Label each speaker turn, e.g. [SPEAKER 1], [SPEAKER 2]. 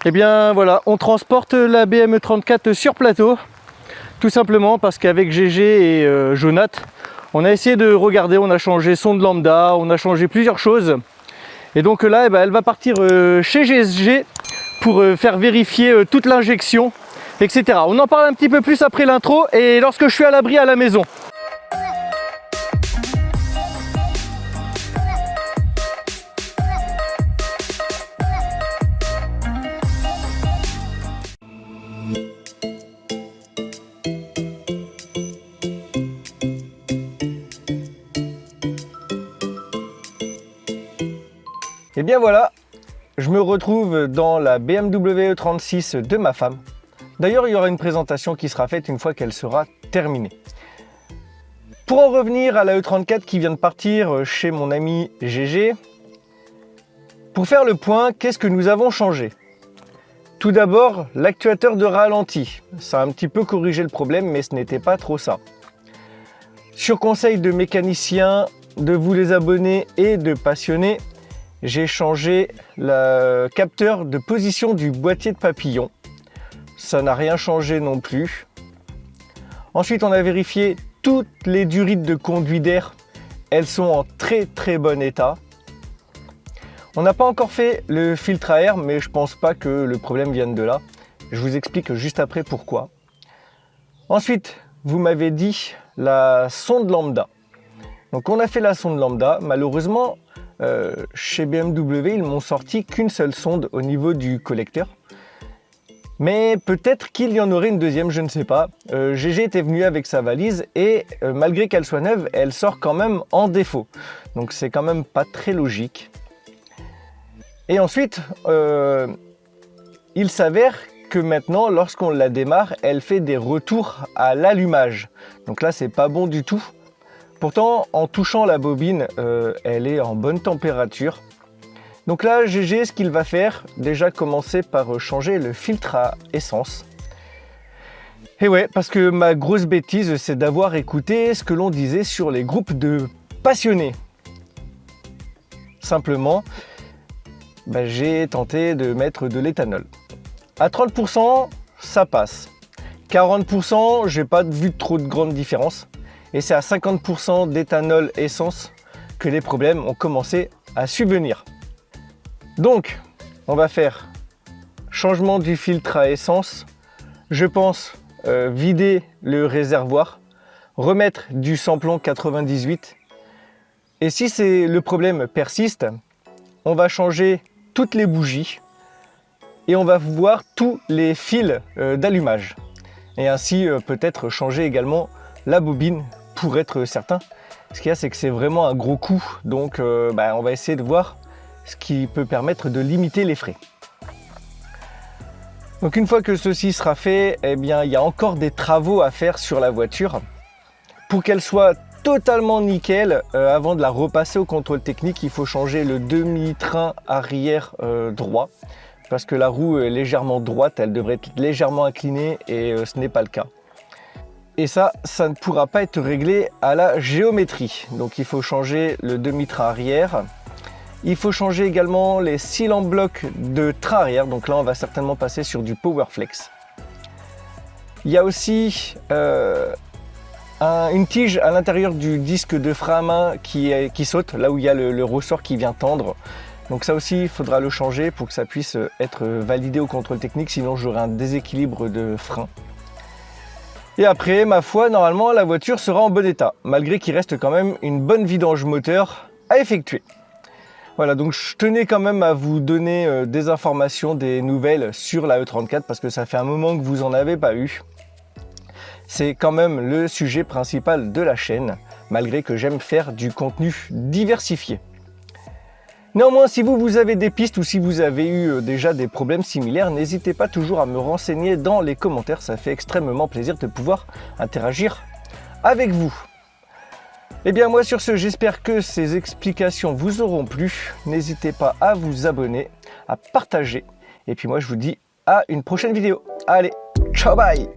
[SPEAKER 1] Eh bien voilà, on transporte la BM34 sur plateau, tout simplement parce qu'avec GG et Jonath, on a essayé de regarder, on a changé sonde lambda, on a changé plusieurs choses. Et donc là, elle va partir chez GSG pour faire vérifier toute l'injection, etc. On en parle un petit peu plus après l'intro et lorsque je suis à l'abri à la maison. Et bien voilà, je me retrouve dans la BMW E36 de ma femme. D'ailleurs, il y aura une présentation qui sera faite une fois qu'elle sera terminée. Pour en revenir à la E34 qui vient de partir chez mon ami GG, pour faire le point, qu'est-ce que nous avons changé? Tout d'abord, l'actuateur de ralenti. Ça a un petit peu corrigé le problème, mais ce n'était pas trop ça. Sur conseil de mécaniciens, de vous les abonnés et de passionnés, j'ai changé le capteur de position du boîtier de papillon. Ça n'a rien changé non plus. Ensuite, on a vérifié toutes les durites de conduit d'air. Elles sont en très bon état. On n'a pas encore fait le filtre à air, mais je pense pas que le problème vienne de là. Je vous explique juste après pourquoi. Ensuite, vous m'avez dit la sonde lambda. Donc on a fait la sonde lambda. Malheureusement, chez BMW, ils m'ont sorti qu'une seule sonde au niveau du collecteur. Mais peut-être qu'il y en aurait une deuxième, je ne sais pas. GG était venu avec sa valise et malgré qu'elle soit neuve, elle sort quand même en défaut. Donc c'est quand même pas très logique. Et ensuite, il s'avère que maintenant, lorsqu'on la démarre, elle fait des retours à l'allumage. Donc là, c'est pas bon du tout. Pourtant, en touchant la bobine, elle est en bonne température. Donc là, GG, ce qu'il va faire, déjà commencer par changer le filtre à essence. Et ouais, parce que ma grosse bêtise, c'est d'avoir écouté ce que l'on disait sur les groupes de passionnés. Simplement, j'ai tenté de mettre de l'éthanol. À 30%, ça passe. 40%, j'ai pas vu trop de grandes différences. Et c'est à 50% d'éthanol essence que les problèmes ont commencé à subvenir. Donc, on va faire changement du filtre à essence. Je pense vider le réservoir, remettre du samplon 98. Et si le problème persiste, on va changer toutes les bougies et on va voir tous les fils d'allumage. Et ainsi peut-être changer également la bobine pour être certain. Ce qu'il y a, c'est que c'est vraiment un gros coup, donc on va essayer de voir ce qui peut permettre de limiter les frais. Donc une fois que ceci sera fait, eh bien il y a encore des travaux à faire sur la voiture pour qu'elle soit totalement nickel. Avant de la repasser au contrôle technique, il faut changer le demi-train arrière droit parce que la roue est légèrement droite, elle devrait être légèrement inclinée et ce n'est pas le cas. Et ça ne pourra pas être réglé à la géométrie. Donc il faut changer le demi-train arrière. Il faut changer également les cils en bloc de train arrière. Donc là, on va certainement passer sur du Powerflex. Il y a aussi une tige à l'intérieur du disque de frein à main qui saute, là où il y a le ressort qui vient tendre. Donc ça aussi, il faudra le changer pour que ça puisse être validé au contrôle technique. Sinon, j'aurai un déséquilibre de frein. Et après, ma foi, normalement, la voiture sera en bon état, malgré qu'il reste quand même une bonne vidange moteur à effectuer. Voilà, donc je tenais quand même à vous donner des informations, des nouvelles sur la E34, parce que ça fait un moment que vous n'en avez pas eu. C'est quand même le sujet principal de la chaîne, malgré que j'aime faire du contenu diversifié. Néanmoins, si vous avez des pistes ou si vous avez eu déjà des problèmes similaires, n'hésitez pas toujours à me renseigner dans les commentaires. Ça fait extrêmement plaisir de pouvoir interagir avec vous. Et bien moi sur ce, j'espère que ces explications vous auront plu. N'hésitez pas à vous abonner, à partager. Et puis moi je vous dis à une prochaine vidéo. Allez, ciao bye!